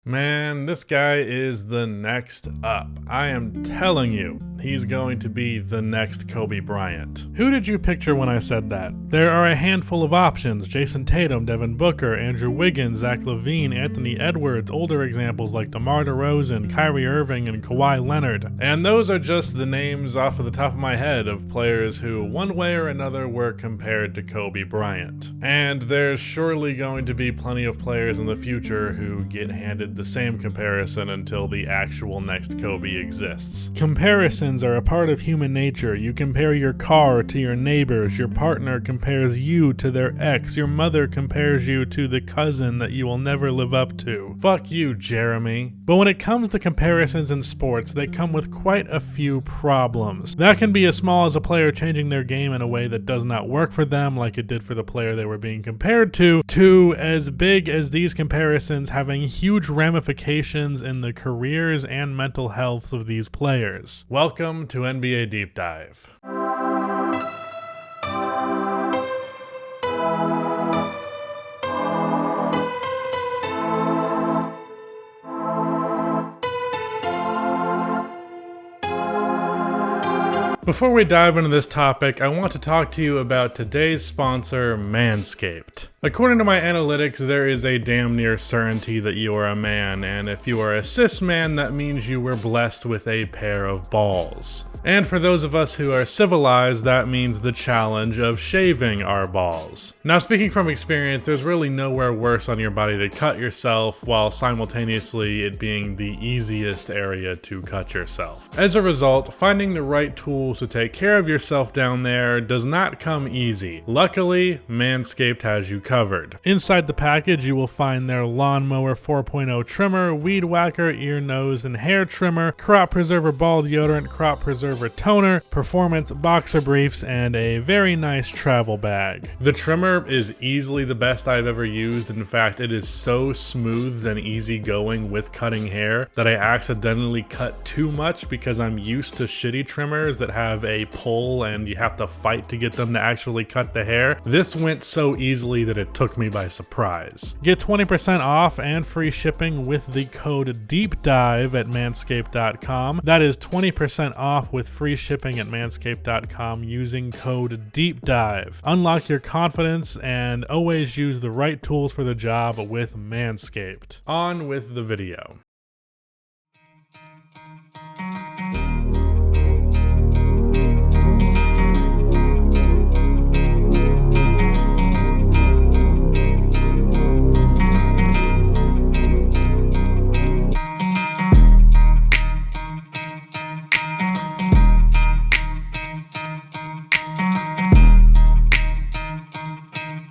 Man, this guy is the next up. I am telling you, he's going to be the next Kobe Bryant. Who did you picture when I said that? There are a handful of options: Jason Tatum, Devin Booker, Andrew Wiggins, Zach LaVine, Anthony Edwards, older examples like DeMar DeRozan, Kyrie Irving, and Kawhi Leonard. And those are just the names off of the top of my head of players who, one way or another, were compared to Kobe Bryant. And there's surely going to be plenty of players in the future who get handed the same comparison until the actual next Kobe exists. Comparisons are a part of human nature. You compare your car to your neighbors, your partner compares you to their ex, your mother compares you to the cousin that you will never live up to. Fuck you, Jeremy. But when it comes to comparisons in sports, they come with quite a few problems. That can be as small as a player changing their game in a way that does not work for them, like it did for the player they were being compared to as big as these comparisons having huge ramifications in the careers and mental health of these players. Welcome to NBA Deep Dive. Before we dive into this topic, I want to talk to you about today's sponsor, Manscaped. According to my analytics, there is a damn near certainty that you are a man, and if you are a cis man, that means you were blessed with a pair of balls. And for those of us who are civilized, that means the challenge of shaving our balls. Now, speaking from experience, there's really nowhere worse on your body to cut yourself, while simultaneously it being the easiest area to cut yourself. As a result, finding the right tools to take care of yourself down there does not come easy. Luckily, Manscaped has you covered. Inside the package, you will find their Lawnmower 4.0 trimmer, Weed Whacker ear, nose, and hair trimmer, Crop Preserver ball deodorant, Crop Preserver toner, performance boxer briefs, and a very nice travel bag. The trimmer is easily the best I've ever used. In fact, it is so smooth and easygoing with cutting hair that I accidentally cut too much because I'm used to shitty trimmers that have a pull and you have to fight to get them to actually cut the hair. This went so easily that it took me by surprise. Get 20% off and free shipping with the code DEEPDIVE at manscaped.com. That is 20% off with free shipping at manscaped.com using code DEEPDIVE. Unlock your confidence and always use the right tools for the job with Manscaped. On with the video.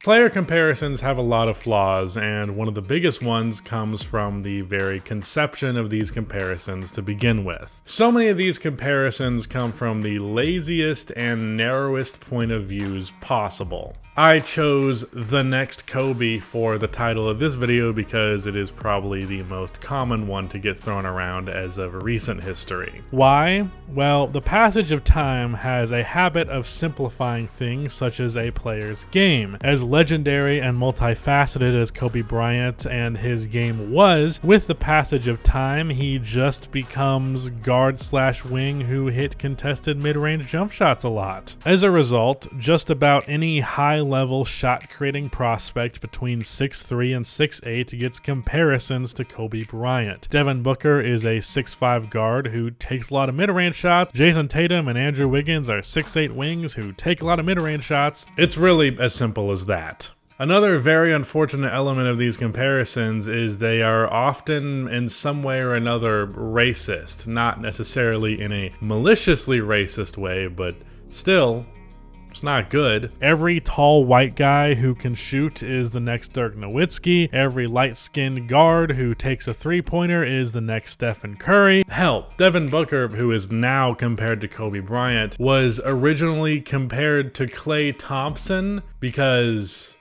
Player comparisons have a lot of flaws, and one of the biggest ones comes from the very conception of these comparisons to begin with. So many of these comparisons come from the laziest and narrowest point of views possible. I chose the next Kobe for the title of this video because it is probably the most common one to get thrown around as of recent history. Why? Well, the passage of time has a habit of simplifying things such as a player's game. As legendary and multifaceted as Kobe Bryant and his game was, with the passage of time, he just becomes guard/wing who hit contested mid-range jump shots a lot. As a result, just about any high-level shot-creating prospect between 6'3" and 6'8" gets comparisons to Kobe Bryant. Devin Booker is a 6'5" guard who takes a lot of mid-range shots. Jason Tatum and Andrew Wiggins are 6'8" wings who take a lot of mid-range shots. It's really as simple as that. Another very unfortunate element of these comparisons is they are often in some way or another racist, not necessarily in a maliciously racist way, but still, it's not good. Every tall white guy who can shoot is the next Dirk Nowitzki. Every light-skinned guard who takes a three-pointer is the next Stephen Curry. Hell, Devin Booker, who is now compared to Kobe Bryant, was originally compared to Klay Thompson because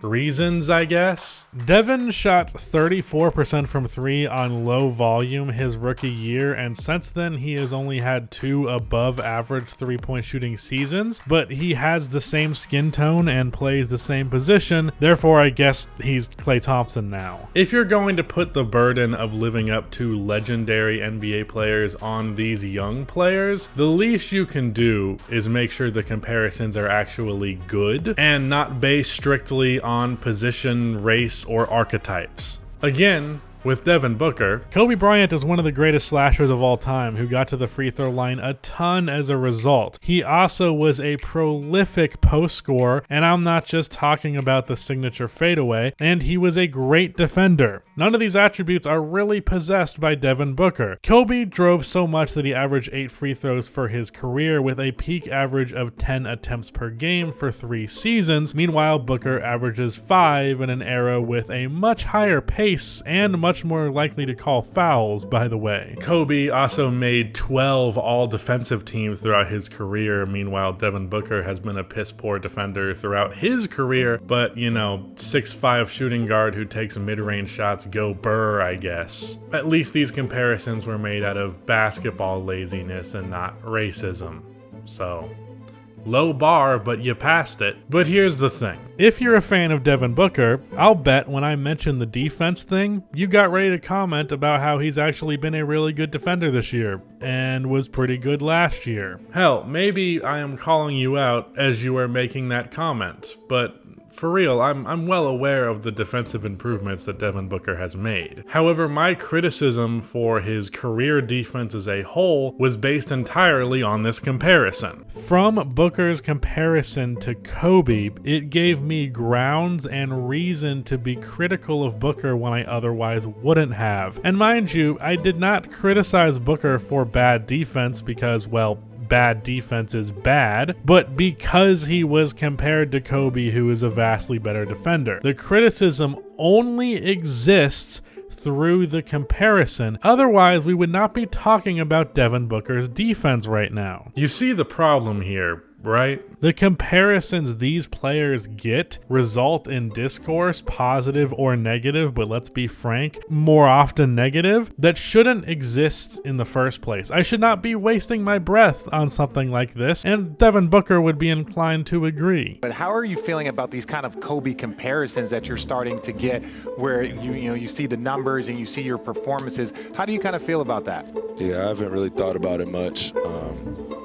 reasons, I guess. Devin shot 34% from 3 on low volume his rookie year, and since then he has only had 2 above average 3-point shooting seasons, but he has the same skin tone and plays the same position, therefore I guess he's Klay Thompson now. If you're going to put the burden of living up to legendary NBA players on these young players, the least you can do is make sure the comparisons are actually good and not based strictly on position, race, or archetypes. Again, with Devin Booker, Kobe Bryant is one of the greatest slashers of all time who got to the free throw line a ton as a result. He also was a prolific post scorer, and I'm not just talking about the signature fadeaway, and he was a great defender. None of these attributes are really possessed by Devin Booker. Kobe drove so much that he averaged 8 free throws for his career with a peak average of 10 attempts per game for 3 seasons. Meanwhile, Booker averages 5 in an era with a much higher pace and much more likely to call fouls, by the way. Kobe also made 12 all-defensive teams throughout his career. Meanwhile, Devin Booker has been a piss-poor defender throughout his career, but, you know, 6'5" shooting guard who takes mid-range shots, go Burr, I guess. At least these comparisons were made out of basketball laziness and not racism. So, low bar, but you passed it. But here's the thing. If you're a fan of Devin Booker, I'll bet when I mentioned the defense thing, you got ready to comment about how he's actually been a really good defender this year, and was pretty good last year. Hell, maybe I am calling you out as you are making that comment, but for real, I'm well aware of the defensive improvements that Devin Booker has made. However, my criticism for his career defense as a whole was based entirely on this comparison. From Booker's comparison to Kobe, it gave me grounds and reason to be critical of Booker when I otherwise wouldn't have. And mind you, I did not criticize Booker for bad defense because, well, bad defense is bad, but because he was compared to Kobe, who is a vastly better defender. The criticism only exists through the comparison. Otherwise, we would not be talking about Devin Booker's defense right now. You see the problem here, right? The comparisons these players get result in discourse, positive or negative, but let's be frank, more often negative, that shouldn't exist in the first place. I should not be wasting my breath on something like this, and Devin Booker would be inclined to agree. But how are you feeling about these kind of Kobe comparisons that you're starting to get, where you see the numbers and you see your performances? How do you kind of feel about that? Yeah, I haven't really thought about it much.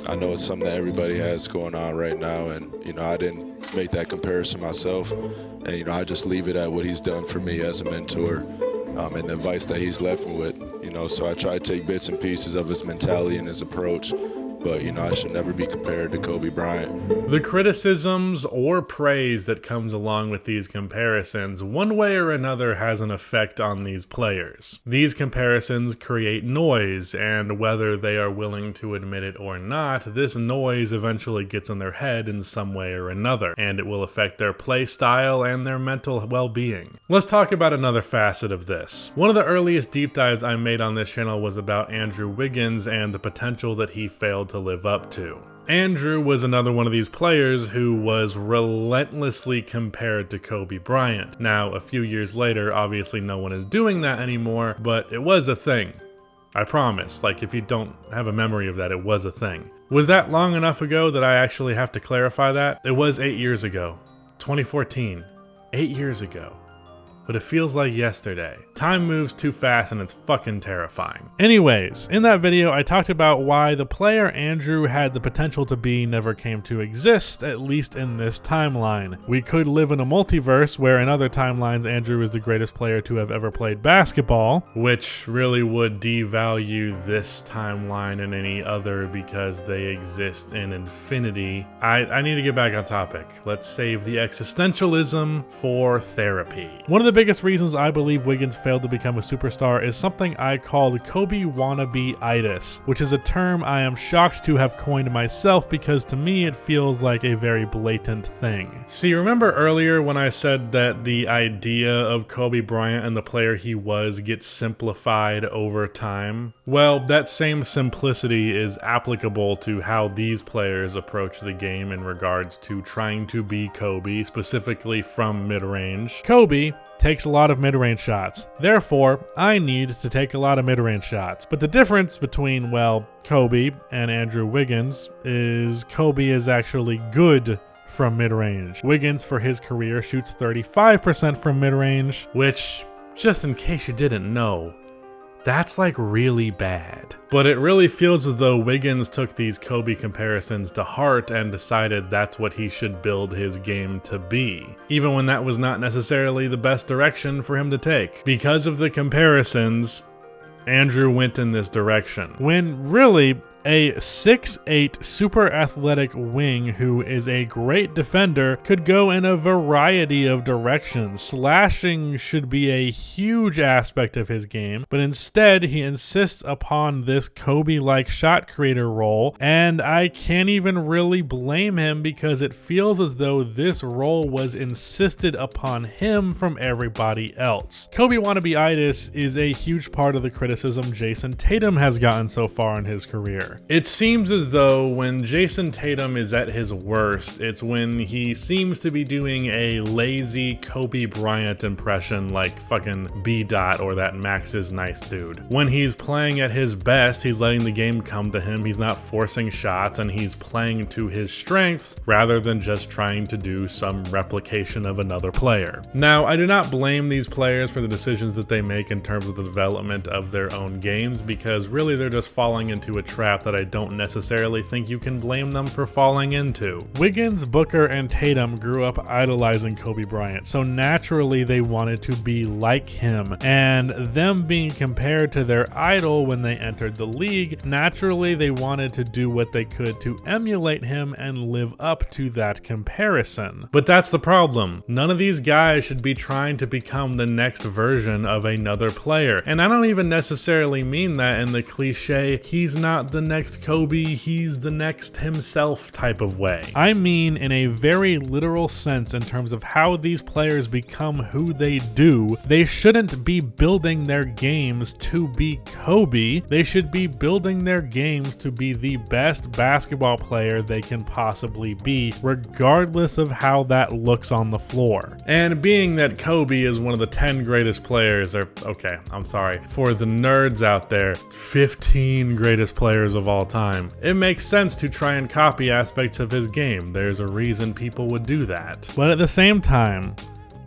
I know it's something that everybody has going on right now, and I didn't make that comparison myself, and I just leave it at what he's done for me as a mentor, and the advice that he's left me with. So I try to take bits and pieces of his mentality and his approach, but I should never be compared to Kobe Bryant. The criticisms or praise that comes along with these comparisons, one way or another, has an effect on these players. These comparisons create noise, and whether they are willing to admit it or not, this noise eventually gets in their head in some way or another, and it will affect their play style and their mental well-being. Let's talk about another facet of this. One of the earliest deep dives I made on this channel was about Andrew Wiggins and the potential that he failed to live up to. Andrew was another one of these players who was relentlessly compared to Kobe Bryant. Now, a few years later, obviously no one is doing that anymore, but it was a thing. I promise, if you don't have a memory of that, it was a thing. Was that long enough ago that I actually have to clarify that? It was 8 years ago. 2014. 8 years ago. But it feels like yesterday. Time moves too fast and it's fucking terrifying. Anyways, in that video I talked about why the player Andrew had the potential to be never came to exist, at least in this timeline. We could live in a multiverse where in other timelines Andrew is the greatest player to have ever played basketball, which really would devalue this timeline and any other because they exist in infinity. I need to get back on topic. Let's save the existentialism for therapy. One of the biggest reasons I believe Wiggins failed to become a superstar is something I called Kobe wannabe itis, which is a term I am shocked to have coined myself because to me it feels like a very blatant thing. See, remember earlier when I said that the idea of Kobe Bryant and the player he was gets simplified over time? Well, that same simplicity is applicable to how these players approach the game in regards to trying to be Kobe, specifically from mid-range. Kobe takes a lot of mid-range shots. Therefore, I need to take a lot of mid-range shots. But the difference between, well, Kobe and Andrew Wiggins is Kobe is actually good from mid-range. Wiggins, for his career, shoots 35% from mid-range, which, just in case you didn't know, that's like really bad. But it really feels as though Wiggins took these Kobe comparisons to heart and decided that's what he should build his game to be, even when that was not necessarily the best direction for him to take. Because of the comparisons, Andrew went in this direction, when really a 6'8" super athletic wing who is a great defender could go in a variety of directions. Slashing should be a huge aspect of his game, but instead he insists upon this Kobe-like shot creator role, and I can't even really blame him because it feels as though this role was insisted upon him from everybody else. Kobe wannabe-itis is a huge part of the criticism Jason Tatum has gotten so far in his career. It seems as though when Jason Tatum is at his worst, it's when he seems to be doing a lazy Kobe Bryant impression like fucking B-Dot or that Max is nice dude. When he's playing at his best, he's letting the game come to him, he's not forcing shots, and he's playing to his strengths rather than just trying to do some replication of another player. Now, I do not blame these players for the decisions that they make in terms of the development of their own games, because really they're just falling into a trap that I don't necessarily think you can blame them for falling into. Wiggins, Booker, and Tatum grew up idolizing Kobe Bryant, so naturally they wanted to be like him, and them being compared to their idol when they entered the league, naturally they wanted to do what they could to emulate him and live up to that comparison. But that's the problem. None of these guys should be trying to become the next version of another player, and I don't even necessarily mean that in the cliche, he's not the next Kobe, he's the next himself type of way. I mean in a very literal sense in terms of how these players become who they do. They shouldn't be building their games to be Kobe. They should be building their games to be the best basketball player they can possibly be, regardless of how that looks on the floor. And being that Kobe is one of the 10 greatest players, or okay, I'm sorry, for the nerds out there, 15 greatest players of all time, it makes sense to try and copy aspects of his game. There's a reason people would do that. But at the same time,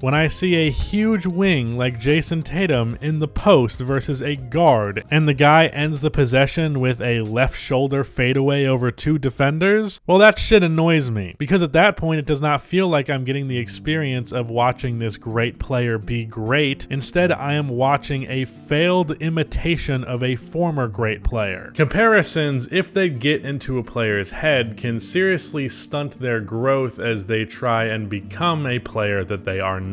when I see a huge wing like Jason Tatum in the post versus a guard, and the guy ends the possession with a left shoulder fadeaway over two defenders, well, that shit annoys me, because at that point it does not feel like I'm getting the experience of watching this great player be great. Instead, I am watching a failed imitation of a former great player. Comparisons, if they get into a player's head, can seriously stunt their growth as they try and become a player that they are not.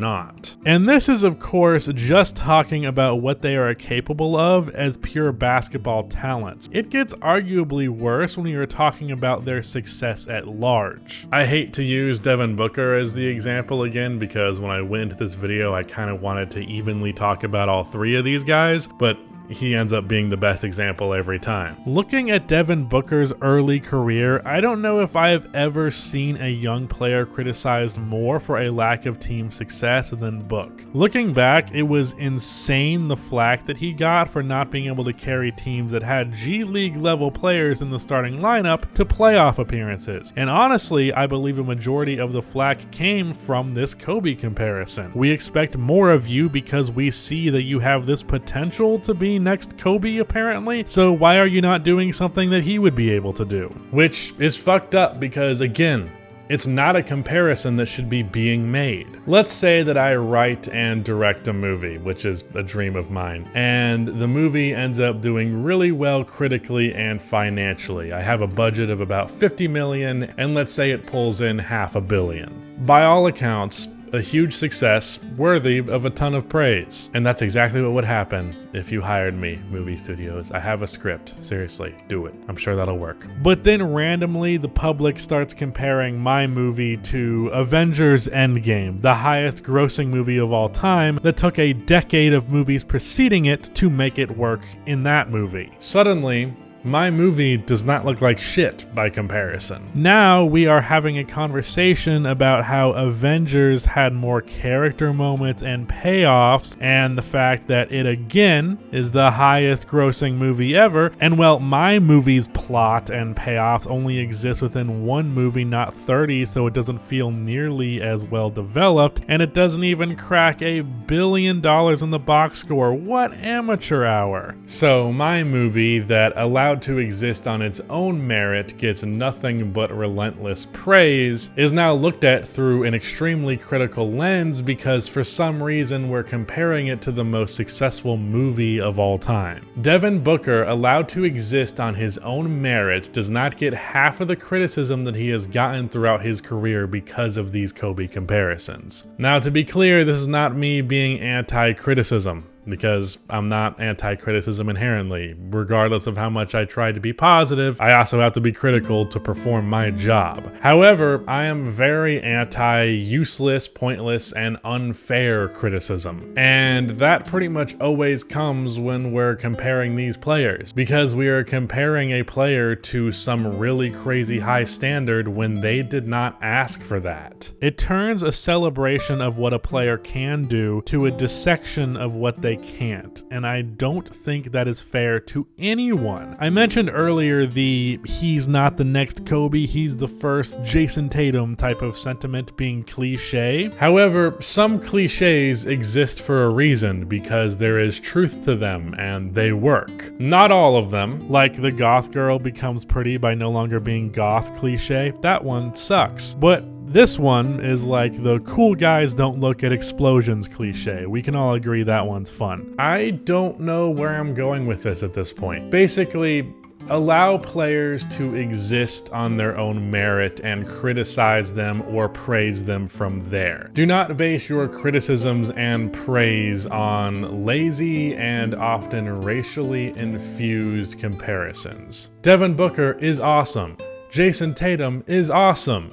And this is, of course, just talking about what they are capable of as pure basketball talents. It gets arguably worse when you're talking about their success at large. I hate to use Devin Booker as the example again, because when I went into this video, I kind of wanted to evenly talk about all three of these guys, but he ends up being the best example every time. Looking at Devin Booker's early career, I don't know if I have ever seen a young player criticized more for a lack of team success than Book. Looking back, it was insane the flack that he got for not being able to carry teams that had G League level players in the starting lineup to playoff appearances. And honestly, I believe a majority of the flack came from this Kobe comparison. We expect more of you because we see that you have this potential to be next Kobe apparently, so why are you not doing something that he would be able to do? Which is fucked up because, again, it's not a comparison that should be being made. Let's say that I write and direct a movie, which is a dream of mine, and the movie ends up doing really well critically and financially. I have a budget of about $50 million, and let's say it pulls in $500 million. By all accounts, a huge success worthy of a ton of praise. And that's exactly what would happen if you hired me, movie studios. I have a script. Seriously, do it. I'm sure that'll work. But then randomly, the public starts comparing my movie to Avengers Endgame, the highest grossing movie of all time that took a decade of movies preceding it to make it work in that movie. Suddenly, my movie does not look like shit by comparison. Now we are having a conversation about how Avengers had more character moments and payoffs, and the fact that it again is the highest grossing movie ever, and well, my movie's plot and payoffs only exist within one movie, not 30, so it doesn't feel nearly as well developed, and it doesn't even crack $1 billion in the box score. What amateur hour? So my movie that allowed to exist on its own merit gets nothing but relentless praise, is now looked at through an extremely critical lens because for some reason we're comparing it to the most successful movie of all time. Devin Booker, allowed to exist on his own merit, does not get half of the criticism that he has gotten throughout his career because of these Kobe comparisons. Now, to be clear, this is not me being anti-criticism, because I'm not anti-criticism inherently. Regardless of how much I try to be positive, I also have to be critical to perform my job. However, I am very anti-useless, pointless, and unfair criticism. And that pretty much always comes when we're comparing these players, because we are comparing a player to some really crazy high standard when they did not ask for that. It turns a celebration of what a player can do to a dissection of what they can't, and I don't think that is fair to anyone. I mentioned earlier the he's not the next Kobe, he's the first Jason Tatum type of sentiment being cliche. However, some cliches exist for a reason because there is truth to them and they work. Not all of them, like the goth girl becomes pretty by no longer being goth cliche. That one sucks. But this one is like the cool guys don't look at explosions cliche. We can all agree that one's fun. I don't know where I'm going with this at this point. Basically, allow players to exist on their own merit and criticize them or praise them from there. Do not base your criticisms and praise on lazy and often racially infused comparisons. Devin Booker is awesome. Jason Tatum is awesome.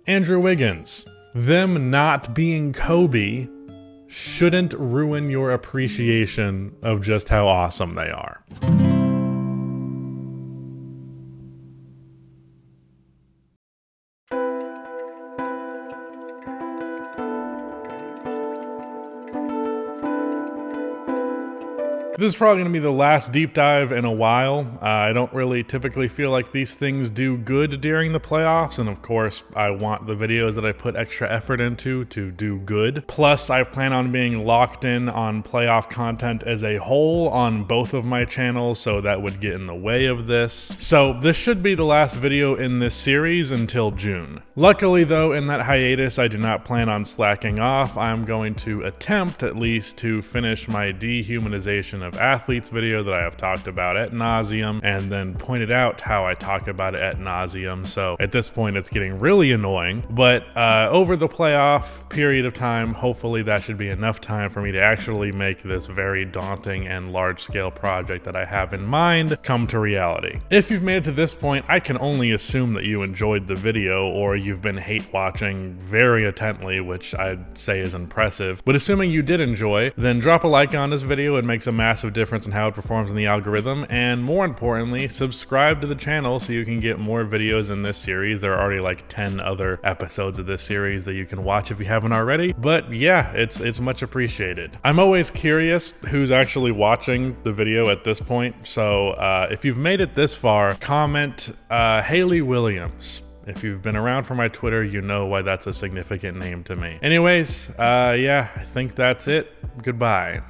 Andrew Wiggins. Them not being Kobe shouldn't ruin your appreciation of just how awesome they are. This is probably going to be the last deep dive in a while. I don't really typically feel like these things do good during the playoffs, and of course, I want the videos that I put extra effort into to do good. Plus, I plan on being locked in on playoff content as a whole on both of my channels, so that would get in the way of this. So this should be the last video in this series until June. Luckily though, in that hiatus, I do not plan on slacking off. I'm going to attempt at least to finish my dehumanization of athletes video that I have talked about ad nauseum, and then pointed out how I talk about it ad nauseum. So at this point it's getting really annoying, but over the playoff period of time, hopefully that should be enough time for me to actually make this very daunting and large scale project that I have in mind come to reality. If you've made it to this point, I can only assume that you enjoyed the video or you've been hate watching very intently, which I'd say is impressive. But assuming you did enjoy, then drop a like on this video. It makes a massive difference in how it performs in the algorithm, and more importantly, subscribe to the channel so you can get more videos in this series. There are already like 10 other episodes of this series that you can watch if you haven't already, but yeah, it's much appreciated. I'm always curious who's actually watching the video at this point, so if you've made it this far, comment Haley Williams. If you've been around for my Twitter, you know why that's a significant name to me. Anyways, yeah, I think that's it. Goodbye.